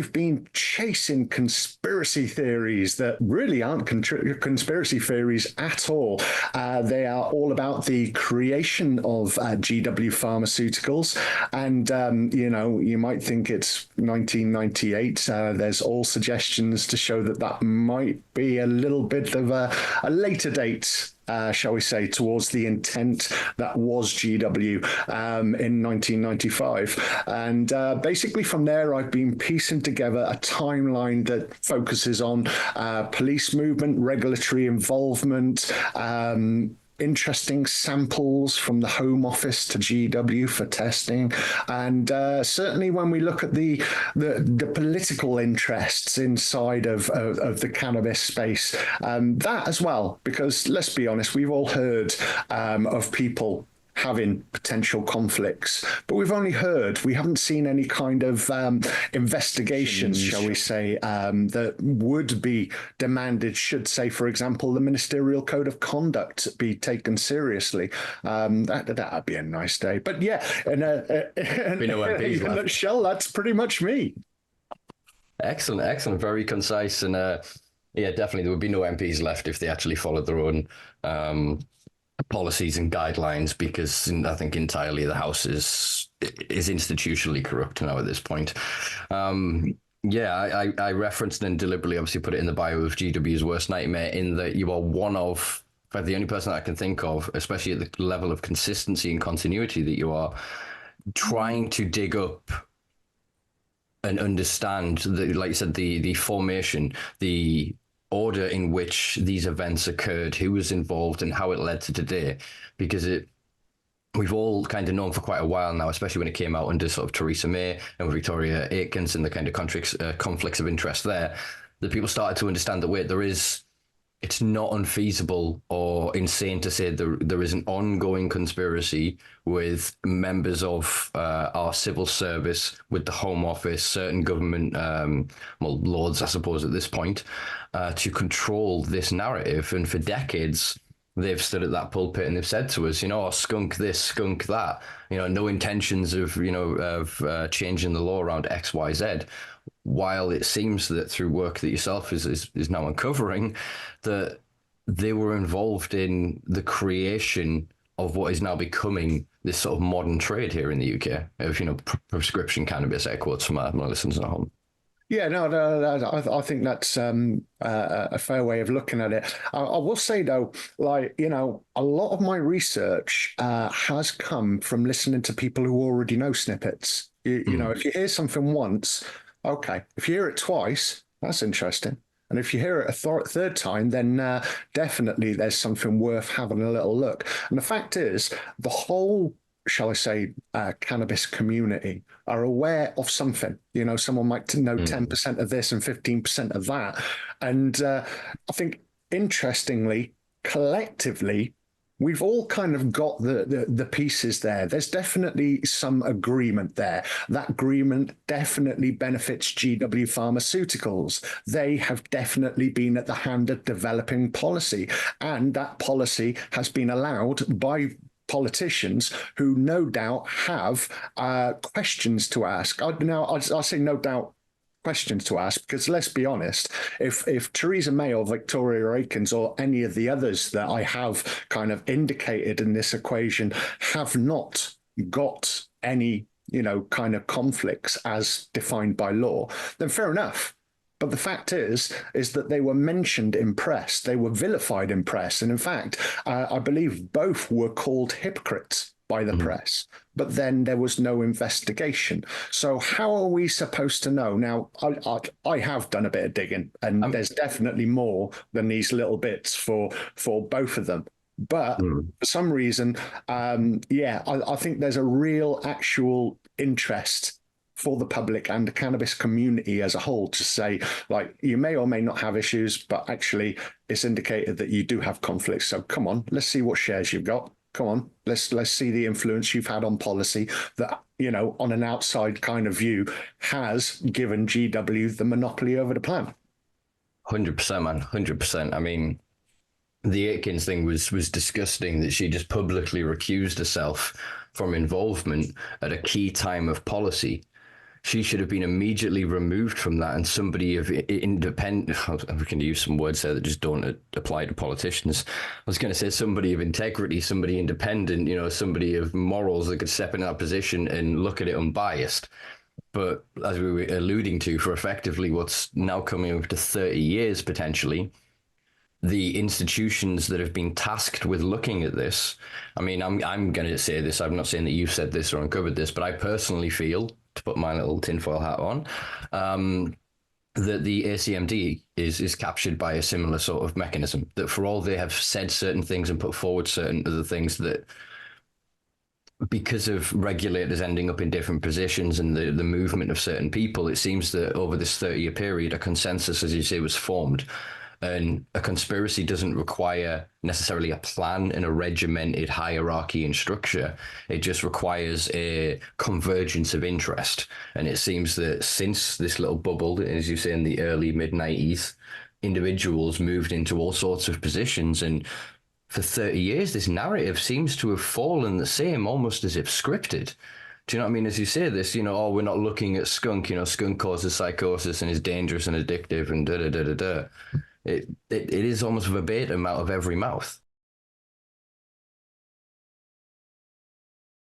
I've been chasing conspiracy theories that really aren't conspiracy theories at all. They are all about the creation of GW Pharmaceuticals. And, you might think it's 1998. There's all suggestions to show that that might be a little bit of a later date, shall we say, towards the intent that was GW in 1995. And basically from there, I've been piecing together a timeline that focuses on police movement, regulatory involvement, interesting samples from the Home Office to GW for testing, and certainly when we look at the political interests inside of the cannabis space, that as well, because let's be honest, we've all heard of people having potential conflicts, but we haven't seen any kind of investigations, shall we say, that would be demanded should, say, for example, the Ministerial Code of Conduct be taken seriously. That'd be a nice day. But yeah, in a nutshell, that's pretty much me. Excellent. Very concise. And yeah, definitely there would be no MPs left if they actually followed their own policies and guidelines, because I think entirely the House is institutionally corrupt now at this point. I referenced and deliberately obviously put it in the bio of GW's worst nightmare, in that you are one of, the only person that I can think of, especially at the level of consistency and continuity that you are, trying to dig up and understand, like you said, the formation, the order in which these events occurred, who was involved, and how it led to today. Because we've all kind of known for quite a while now, especially when it came out under sort of Theresa May and Victoria Aikens and the kind of conflicts of interest there, that people started to understand that, wait, it's not unfeasible or insane to say there is an ongoing conspiracy with members of our civil service, with the Home Office, certain government, lords, I suppose, at this point, to control this narrative. And for decades, they've stood at that pulpit and they've said to us, skunk this, skunk that, no intentions of changing the law around X, Y, Z. While it seems that through work that yourself is now uncovering, that they were involved in the creation of what is now becoming this sort of modern trade here in the UK of, prescription cannabis, air quotes from my listeners at home. Yeah, no, I think that's a fair way of looking at it. I will say, though, a lot of my research has come from listening to people who already know snippets. If you hear something once, okay. If you hear it twice, that's interesting. And if you hear it a third time, then definitely there's something worth having a little look. And the fact is, the whole, shall I say, cannabis community are aware of something. Someone might know 10% of this and 15% of that. And I think, interestingly, collectively, we've all kind of got the pieces there. There's definitely some agreement there. That agreement definitely benefits GW Pharmaceuticals. They have definitely been at the hand of developing policy, and that policy has been allowed by politicians who no doubt have questions to ask. I'll say no doubt questions to ask, because let's be honest, if Theresa May or Victoria Aikens or any of the others that I have kind of indicated in this equation have not got any, kind of conflicts as defined by law, then fair enough. But the fact is that they were mentioned in press, they were vilified in press, and in fact, I believe both were called hypocrites by the press, but then there was no investigation. So how are we supposed to know? Now, I have done a bit of digging, and there's definitely more than these little bits for both of them. But for some reason, I think there's a real actual interest for the public and the cannabis community as a whole to say, you may or may not have issues, but actually it's indicated that you do have conflicts. So come on, let's see what shares you've got. Come on, let's see the influence you've had on policy that, on an outside kind of view, has given GW the monopoly over the plan. 100%, man, 100%. I mean, the Aikens thing was disgusting, that she just publicly recused herself from involvement at a key time of policy. she should have been immediately removed from that, and somebody of independent, we can use some words there that just don't apply to politicians. I was going to say somebody of integrity, somebody independent, somebody of morals that could step in that position and look at it unbiased. But as we were alluding to, for effectively what's now coming up to 30 years potentially, the institutions that have been tasked with looking at this, I mean, I'm going to say this, I'm not saying that you've said this or uncovered this, but I personally feel, to put my little tinfoil hat on, that the ACMD is captured by a similar sort of mechanism, that for all they have said certain things and put forward certain other things, that because of regulators ending up in different positions and the movement of certain people, it seems that over this 30-year period, a consensus, as you say, was formed. And a conspiracy doesn't require necessarily a plan and a regimented hierarchy and structure. It just requires a convergence of interest. And it seems that since this little bubble, as you say, in the early mid-90s, individuals moved into all sorts of positions. And for 30 years, this narrative seems to have fallen the same, almost as if scripted. Do you know what I mean? As you say this, we're not looking at skunk, skunk causes psychosis and is dangerous and addictive and da-da-da-da-da. It is almost verbatim out of every mouth.